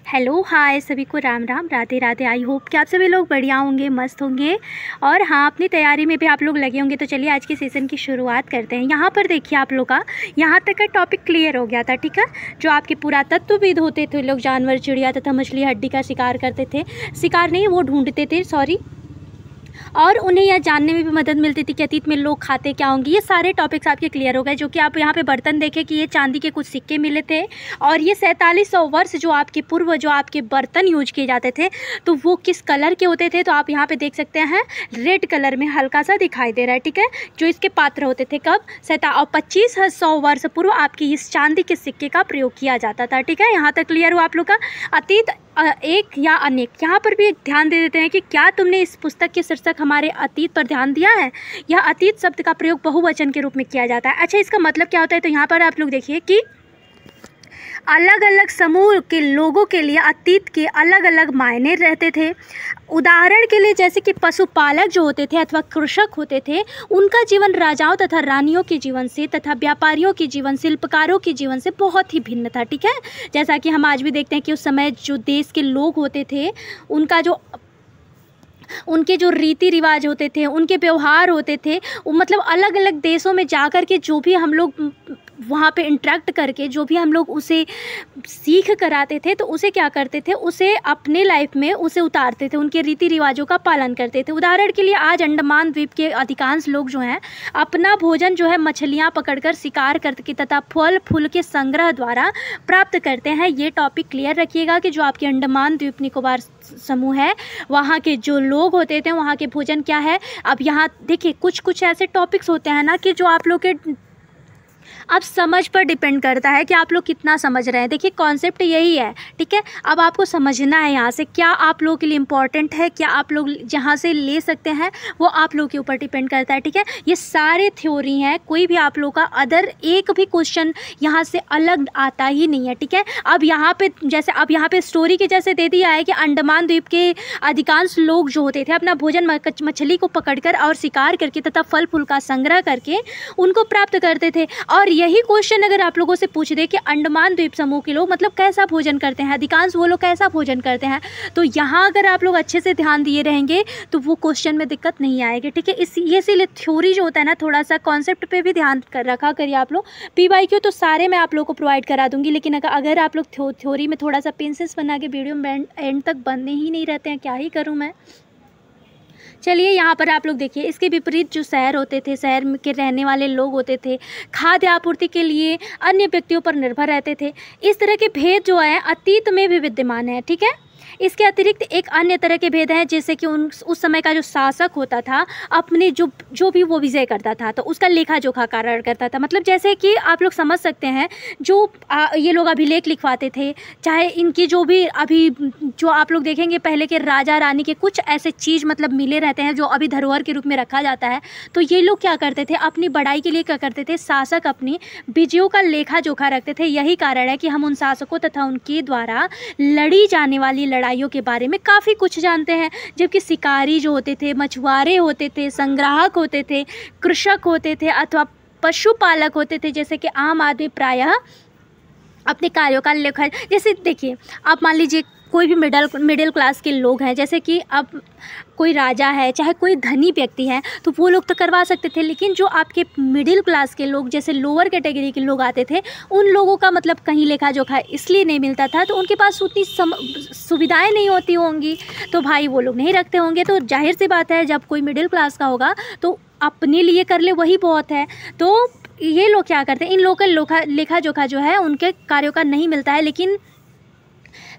Hello hi सभी को Ram Ram Radhe Radhe. I hope कि आप सभी लोग बढ़िया होंगे, मस्त होंगे और हाँ अपनी तैयारी में भी आप लोग लगे होंगे। तो चलिए आज के सेशन की शुरुआत करते हैं। यहाँ पर देखिए आप लोग का यहाँ तक का टॉपिक क्लियर हो गया था, ठीक है। जो आपके पुरातत्वविद होते थे लोग जानवर, चिड़िया तथा मछली हड्डी का शिकार करते थे, शिकार नहीं वो ढूंढते थे, सॉरी, और उन्हें यह जानने में भी मदद मिलती थी कि अतीत में लोग खाते क्या होंगे। ये सारे टॉपिक्स आपके क्लियर हो गए। जो कि आप यहाँ पे बर्तन देखें कि ये चांदी के कुछ सिक्के मिले थे और ये 4700 वर्ष जो आपके पूर्व जो आपके बर्तन यूज किए जाते थे तो वो किस कलर के होते थे, तो आप यहाँ पे देख सकते हैं रेड कलर में हल्का सा दिखाई दे रहा है, ठीक है। जो इसके पात्र होते थे कब 2500 वर्ष पूर्व आपकी इस चांदी के सिक्के का प्रयोग किया जाता था, ठीक है। यहाँ तक क्लियर हुआ आप लोग का। अतीत एक या अनेक, यहाँ पर भी ध्यान दे देते हैं कि क्या तुमने इस पुस्तक के शीर्षक हमारे अतीत पर ध्यान दिया है। यह अतीत शब्द का प्रयोग बहुवचन के रूप में किया जाता है। अच्छा, इसका मतलब क्या होता है, तो यहाँ पर आप लोग देखिए कि अलग अलग समूह के लोगों के लिए अतीत के अलग अलग मायने रहते थे। उदाहरण के लिए जैसे कि पशुपालक जो होते थे अथवा कृषक होते थे, उनका जीवन राजाओं तथा रानियों के जीवन से तथा व्यापारियों के जीवन, शिल्पकारों के जीवन से बहुत ही भिन्न था, ठीक है। जैसा कि हम आज भी देखते हैं कि उस समय जो देश के लोग होते थे उनके जो रीति रिवाज होते थे, उनके व्यवहार होते थे, वो मतलब अलग अलग देशों में जाकर के जो भी हम लोग वहाँ पे इंटरेक्ट करके जो भी हम लोग उसे सीख कर आते थे तो उसे क्या करते थे, उसे अपने लाइफ में उसे उतारते थे, उनके रीति रिवाजों का पालन करते थे। उदाहरण के लिए आज अंडमान द्वीप के अधिकांश लोग जो हैं अपना भोजन जो है मछलियाँ पकड़कर शिकार करके तथा फल फूल के संग्रह द्वारा प्राप्त करते हैं। ये टॉपिक क्लियर रखिएगा कि जो आपके अंडमान द्वीप निकोबार समूह है वहाँ के जो लोग होते थे वहाँ के भोजन क्या है। अब यहाँ देखिए कुछ ऐसे टॉपिक्स होते हैं ना कि जो आप लोग के अब समझ पर डिपेंड करता है कि आप लोग कितना समझ रहे हैं। देखिए कॉन्सेप्ट यही है, ठीक है। अब आपको समझना है यहाँ से क्या आप लोगों के लिए इम्पॉर्टेंट है, क्या आप लोग जहाँ से ले सकते हैं वो आप लोग के ऊपर डिपेंड करता है, ठीक है। ये सारे थ्योरी हैं, कोई भी आप लोग का अदर एक भी क्वेश्चन यहाँ से अलग आता ही नहीं है, ठीक है। अब यहाँ पे जैसे अब यहाँ पे स्टोरी के जैसे दे दिया है कि अंडमान द्वीप के अधिकांश लोग जो होते थे अपना भोजन मछली को पकड़कर और शिकार करके तथा फल फूल का संग्रह करके उनको प्राप्त करते थे। और यही क्वेश्चन अगर आप लोगों से पूछ दे कि अंडमान द्वीप समूह के लोग मतलब कैसा भोजन करते हैं, अधिकांश वो लोग कैसा भोजन करते हैं, तो यहाँ अगर आप लोग अच्छे से ध्यान दिए रहेंगे तो वो क्वेश्चन में दिक्कत नहीं आएगी, ठीक है। इसीलिए थ्योरी जो होता है ना थोड़ा सा कॉन्सेप्ट पे भी ध्यान रखा करिए आप लोग। PYQ तो सारे मैं आप लोग को प्रोवाइड करा दूंगी, लेकिन अगर आप लोग थ्योरी में थोड़ा सा पेंसेस बना के वीडियो में एंड तक बनने ही नहीं रहते हैं, क्या ही करूँ मैं। चलिए यहाँ पर आप लोग देखिए इसके विपरीत जो शहर होते थे, शहर के रहने वाले लोग होते थे खाद्य आपूर्ति के लिए अन्य व्यक्तियों पर निर्भर रहते थे। इस तरह के भेद जो है अतीत में भी विद्यमान है, ठीक है। इसके अतिरिक्त एक अन्य तरह के भेद हैं जैसे कि उस समय का जो शासक होता था अपने जो भी वो विजय करता था तो उसका लेखा जोखा कार्य करता था। मतलब जैसे कि आप लोग समझ सकते हैं जो ये लोग अभिलेख लिखवाते थे, चाहे इनकी जो भी अभी जो आप लोग देखेंगे पहले के राजा रानी के कुछ ऐसे चीज़ मतलब मिले रहते हैं जो अभी धरोहर के रूप में रखा जाता है। तो ये लोग क्या करते थे, अपनी बढ़ाई के लिए क्या करते थे, शासक अपनी विजयों का लेखा जोखा रखते थे। यही कारण है कि हम उन शासकों तथा उनके द्वारा लड़ी जाने वाली लड़ाइयों के बारे में काफ़ी कुछ जानते हैं। जबकि शिकारी जो होते थे, मछुआरे होते थे, संग्राहक होते थे, कृषक होते थे अथवा पशुपालक होते थे, जैसे कि आम आदमी प्रायः अपने कार्यों का लेखा, जैसे देखिए आप मान लीजिए कोई भी मिडिल क्लास के लोग हैं, जैसे कि अब कोई राजा है चाहे कोई धनी व्यक्ति है तो वो लोग तो करवा सकते थे, लेकिन जो आपके मिडिल क्लास के लोग जैसे लोअर कैटेगरी के लोग आते थे उन लोगों का मतलब कहीं लेखा जोखा इसलिए नहीं मिलता था तो उनके पास उतनी सुविधाएं नहीं होती होंगी तो भाई वो लोग नहीं रखते होंगे। तो जाहिर सी बात है जब कोई मिडिल क्लास का होगा तो अपने लिए कर ले वही बहुत है। तो ये लोग क्या करते हैं, इन लोग का लेखा जोखा जो है उनके कार्यों का नहीं मिलता है, लेकिन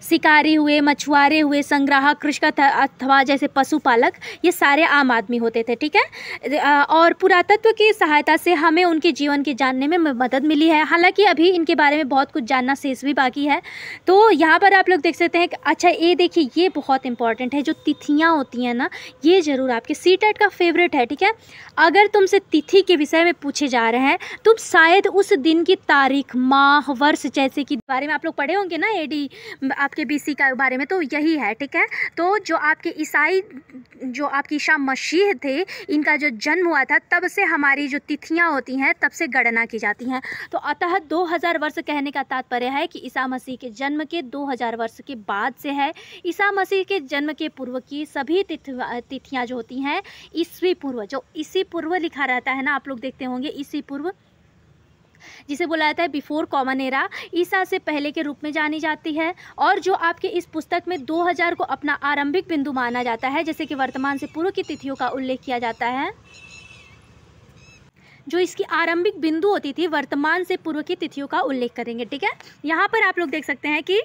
शिकारी हुए, मछुआरे हुए, संग्राहक, कृषक अथवा जैसे पशुपालक ये सारे आम आदमी होते थे, ठीक है। और पुरातत्व की सहायता से हमें उनके जीवन के जानने में मदद मिली है। हालांकि अभी इनके बारे में बहुत कुछ जानना शेष भी बाकी है। तो यहाँ पर आप लोग देख सकते हैं कि अच्छा ये देखिए ये बहुत इंपॉर्टेंट है, जो तिथियाँ होती हैं ना ये ज़रूर आपके CTET का फेवरेट है, ठीक है। अगर तुमसे तिथि के विषय में पूछे जा रहे हैं तुम शायद उस दिन की तारीख, माह, वर्ष जैसे कि बारे में आप लोग पढ़े होंगे ना AD आपके बीसी का बारे में, तो यही है, ठीक है। तो जो आपके ईसाई, जो आपकी ईसा मसीह थे, इनका जो जन्म हुआ था, तब से हमारी जो तिथियां होती हैं तब से गणना की जाती हैं। तो अतः 2000 वर्ष कहने का तात्पर्य है कि ईसा मसीह के जन्म के 2000 वर्ष के बाद से है। ईसा मसीह के जन्म के पूर्व की सभी तिथियां जो होती हैं, ईसवी पूर्व, जो ईसी पूर्व लिखा रहता है ना, आप लोग देखते होंगे, ईसी पूर्व जिसे बोला जाता है बिफोर कॉमन एरा, ईसा से पहले के रूप में जानी जाती है। और जो आपके इस पुस्तक में 2000 को अपना आरंभिक बिंदु माना जाता है, जैसे कि वर्तमान से पूर्व की तिथियों का उल्लेख किया जाता है। जो इसकी आरंभिक बिंदु होती थी, वर्तमान से पूर्व की तिथियों का उल्लेख करेंगे, ठीक है। यहाँ पर आप लोग देख सकते हैं कि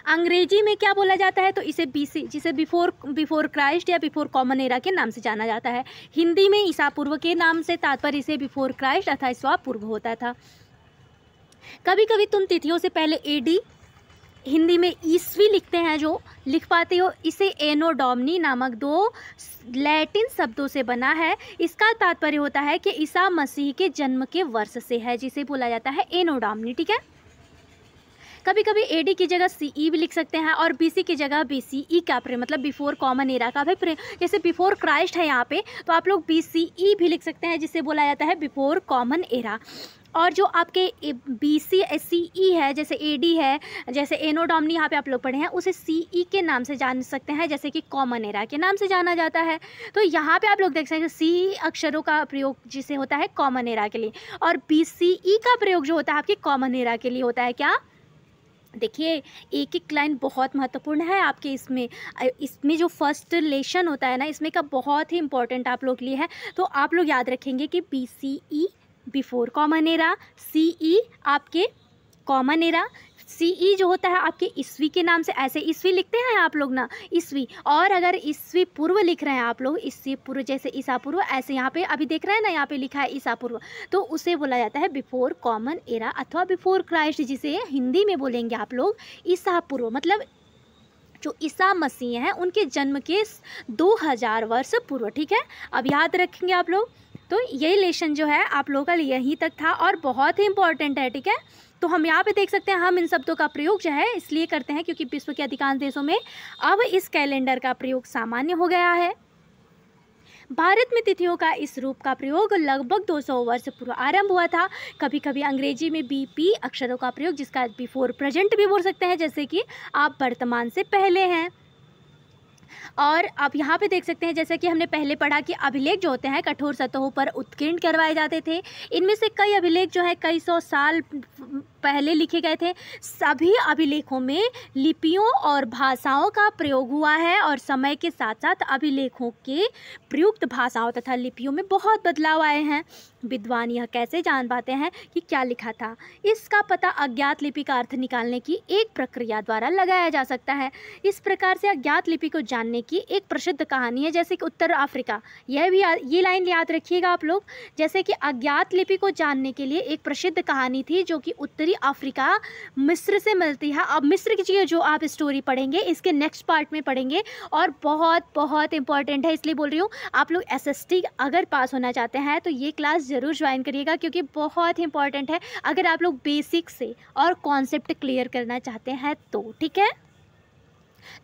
अंग्रेजी में क्या बोला जाता है, तो इसे बीसी, जिसे बिफोर क्राइस्ट या बिफोर कॉमन एरा के नाम से जाना जाता है। हिंदी में ईसा पूर्व के नाम से तात्पर्य इसे बिफोर क्राइस्ट अर्थात ईसा पूर्व होता था। कभी कभी तुम तिथियों से पहले एडी, हिंदी में ईस्वी लिखते हैं, जो लिख पाते हो, इसे एनो डोमिनी नामक 2 लैटिन शब्दों से बना है। इसका तात्पर्य होता है कि ईसा मसीह के जन्म के वर्ष से है, जिसे बोला जाता है एनो डोमिनी, ठीक है। कभी कभी एडी की जगह सीई भी लिख सकते हैं, और बीसी की जगह बीसीई का प्रयोग, मतलब बिफोर कॉमन एरा का भी प्रयोग। जैसे बिफोर क्राइस्ट है यहाँ पे, तो आप लोग बीसीई भी लिख सकते हैं, जिसे बोला जाता है बिफोर कॉमन एरा। और जो आपके बीसी सीई है, जैसे एडी है, जैसे एनो डोमिनी यहाँ पे आप लोग पढ़े हैं, उसे सीई के नाम से जान सकते हैं, जैसे कि कॉमन एरा के नाम से जाना जाता है। तो यहाँ पे आप लोग देख सकते हैं सी अक्षरों का प्रयोग जिसे होता है कॉमन एरा के लिए, और बीसीई का प्रयोग जो होता है आपके कॉमन एरा के लिए होता है। क्या देखिए, एक एक लाइन बहुत महत्वपूर्ण है आपके इसमें जो फर्स्ट लेशन होता है ना, इसमें का बहुत ही इंपॉर्टेंट आप लोग के लिए है। तो आप लोग याद रखेंगे कि BCE before common era, CE आपके कॉमन एरा, सीई जो होता है आपके ईस्वी के नाम से, ऐसे ईस्वी लिखते हैं आप लोग ना, ईस्वी। और अगर ईस्वी पूर्व लिख रहे हैं आप लोग, ईस्वी पूर्व जैसे ईसा पूर्व, ऐसे यहाँ पे अभी देख रहे हैं ना, यहाँ पे लिखा है ईसा पूर्व, तो उसे बोला जाता है बिफोर कॉमन एरा अथवा बिफोर क्राइस्ट, जिसे हिंदी में बोलेंगे आप लोग ईसा पूर्व। मतलब जो ईसा मसीह हैं उनके जन्म के 2000 वर्ष पूर्व, ठीक है। अब याद रखेंगे आप लोग। तो ये लेसन जो है आप लोगों का यहीं तक था, और बहुत ही इंपॉर्टेंट है, ठीक है। तो हम यहाँ पे देख सकते हैं, हम इन शब्दों का प्रयोग जो है इसलिए करते हैं क्योंकि विश्व के अधिकांश देशों में अब इस कैलेंडर का प्रयोग सामान्य हो गया है। भारत में तिथियों का इस रूप का प्रयोग लगभग 200 वर्ष पूर्व आरंभ हुआ था। कभी कभी अंग्रेजी में बीपी अक्षरों का प्रयोग, जिसका बिफोर प्रेजेंट भी बोल सकते हैं, जैसे कि आप वर्तमान से पहले हैं। और आप यहाँ पे देख सकते हैं, जैसे कि हमने पहले पढ़ा कि अभिलेख जो होते हैं कठोर सतहों पर उत्कीर्ण करवाए जाते थे। इनमें से कई अभिलेख जो है कई सौ साल पहले लिखे गए थे। सभी अभिलेखों में लिपियों और भाषाओं का प्रयोग हुआ है, और समय के साथ साथ अभिलेखों के प्रयुक्त भाषाओं तथा लिपियों में बहुत बदलाव आए हैं। विद्वान यह कैसे जान पाते हैं कि क्या लिखा था? इसका पता अज्ञात लिपि का अर्थ निकालने की एक प्रक्रिया द्वारा लगाया जा सकता है। इस प्रकार से अज्ञात लिपि को जानने की एक प्रसिद्ध कहानी है, जैसे कि उत्तर अफ्रीका, ये लाइन याद रखिएगा आप लोग। जैसे कि अज्ञात लिपि को जानने के लिए एक प्रसिद्ध कहानी थी जो कि उत्तरी अफ्रीका मिस्र से मिलती है। अब मिस्र की जो आप स्टोरी पढ़ेंगे इसके नेक्स्ट पार्ट में पढ़ेंगे, और बहुत बहुत इंपॉर्टेंट है, इसलिए बोल रही हूँ। आप लोग SST अगर पास होना चाहते हैं तो ये क्लास ज़रूर ज्वाइन करिएगा, क्योंकि बहुत ही इंपॉर्टेंट है अगर आप लोग बेसिक से और कॉन्सेप्ट क्लियर करना चाहते हैं तो, ठीक है।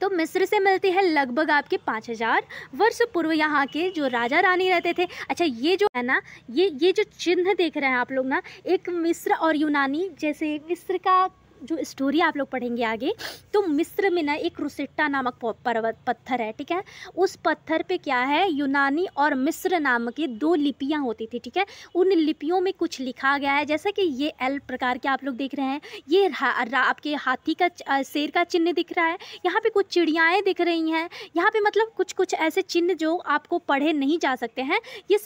तो मिस्र से मिलती है लगभग आपके 5000 वर्ष पूर्व यहाँ के जो राजा रानी रहते थे। अच्छा, ये जो है ना, ये जो चिन्ह देख रहे हैं आप लोग ना, एक मिस्र और यूनानी, जैसे मिस्र का जो स्टोरी आप लोग पढ़ेंगे आगे, तो मिस्र में ना एक रोसेट्टा नामक पर्वत पत्थर है, ठीक है। उस पत्थर पे क्या है, यूनानी और मिस्र नाम की 2 लिपियां होती थी, ठीक है। उन लिपियों में कुछ लिखा गया है, जैसा कि ये एल प्रकार के आप लोग देख रहे हैं, ये आपके हाथी का शेर का चिन्ह दिख रहा है। यहाँ पे कुछ चिड़ियाएँ दिख रही हैं, यहाँ पे मतलब कुछ ऐसे चिन्ह जो आपको पढ़े नहीं जा सकते हैं, ये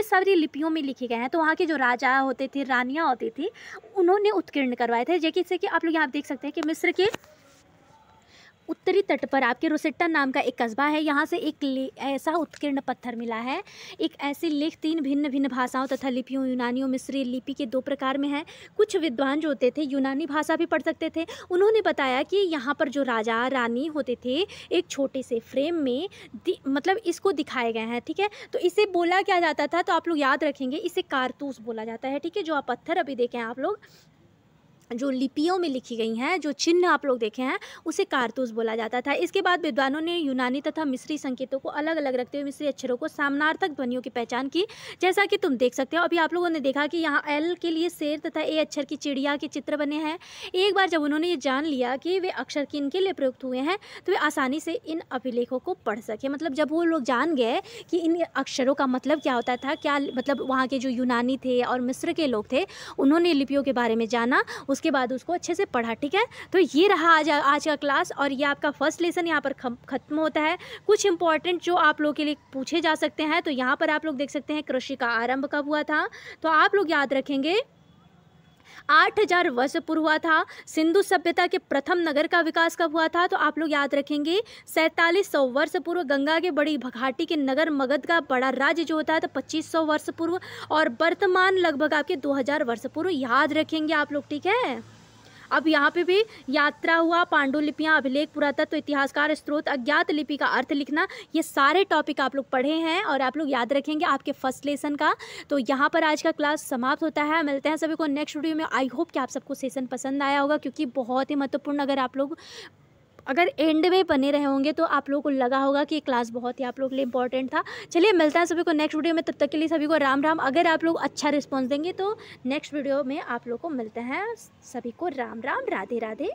सारी लिपियों में लिखे गए हैं। तो वहाँ के जो राजा होते थे, रानियाँ होती थी, उन्होंने उत्कीर्ण करवाए थे। जैसे कि आप लोग यहाँ देख सकते हैं कि मिस्र के उत्तरी तट पर आपके रोसेट्टा नाम का एक कस्बा है। यहाँ से एक ऐसा उत्कीर्ण पत्थर मिला है। एक ऐसी लेख 3 भिन्न भिन्न भाषाओं तथा लिपियों, यूनानी और मिस्री लिपि के 2 प्रकार में है। कुछ विद्वान जो होते थे यूनानी भाषा भी पढ़ सकते थे। उन्होंने बताया कि यहाँ पर जो राजा रानी होते थे एक छोटे से फ्रेम में मतलब इसको दिखाए गए हैं, ठीक है। तो इसे बोला क्या जाता था, तो आप लोग याद रखेंगे, इसे कारतूस बोला जाता है, ठीक है। जो आप पत्थर अभी देखें आप लोग, जो लिपियों में लिखी गई हैं, जो चिन्ह आप लोग देखे हैं, उसे कारतूस बोला जाता था। इसके बाद विद्वानों ने यूनानी तथा मिस्री संकेतों को अलग अलग रखते हुए मिस्री अक्षरों को समानार्थक ध्वनियों की पहचान की। जैसा कि तुम देख सकते हो, अभी आप लोगों ने देखा कि यहाँ एल के लिए शेर तथा ए अक्षर की चिड़िया के चित्र बने हैं। एक बार जब उन्होंने ये जान लिया कि वे अक्षर किनके लिए प्रयुक्त हुए हैं, तो वे आसानी से इन अभिलेखों को पढ़ सके। मतलब जब वो लोग जान गए कि इन अक्षरों का मतलब क्या होता था, क्या मतलब वहाँ के जो यूनानी थे और मिस्र के लोग थे, उन्होंने लिपियों के बारे में जाना, उसके बाद उसको अच्छे से पढ़ा। ठीक है, तो ये रहा आज का क्लास, और ये आपका फर्स्ट लेसन यहाँ पर ख़त्म होता है। कुछ इंपॉर्टेंट जो आप लोगों के लिए पूछे जा सकते हैं, तो यहाँ पर आप लोग देख सकते हैं कृषि का आरंभ कब हुआ था, तो आप लोग याद रखेंगे 8000 वर्ष पूर्व हुआ था। सिंधु सभ्यता के प्रथम नगर का विकास कब हुआ था, तो आप लोग याद रखेंगे 4700 वर्ष पूर्व। गंगा के बड़ी घाटी के नगर मगध का बड़ा राज्य जो होता है तो 2500 वर्ष पूर्व, और वर्तमान लगभग आपके 2000 वर्ष पूर्व याद रखेंगे आप लोग। ठीक है, अब यहाँ पे भी यात्रा हुआ, पांडुलिपियाँ, अभिलेख, पुरातत्व, इतिहासकार, स्रोत, अज्ञात लिपि का अर्थ लिखना, ये सारे टॉपिक आप लोग पढ़े हैं और आप लोग याद रखेंगे आपके फर्स्ट लेसन का। तो यहाँ पर आज का क्लास समाप्त होता है। मिलते हैं सभी को नेक्स्ट वीडियो में। आई होप कि आप सबको सेशन पसंद आया होगा, क्योंकि बहुत ही महत्वपूर्ण, अगर एंड में बने रहे होंगे तो आप लोगों को लगा होगा कि ये क्लास बहुत ही आप लोगों के लिए इंपॉर्टेंट था। चलिए मिलता है सभी को नेक्स्ट वीडियो में, तब तक के लिए सभी को राम राम। अगर आप लोग अच्छा रिस्पॉन्स देंगे तो नेक्स्ट वीडियो में आप लोग को मिलते हैं। सभी को राम राम, राधे राधे।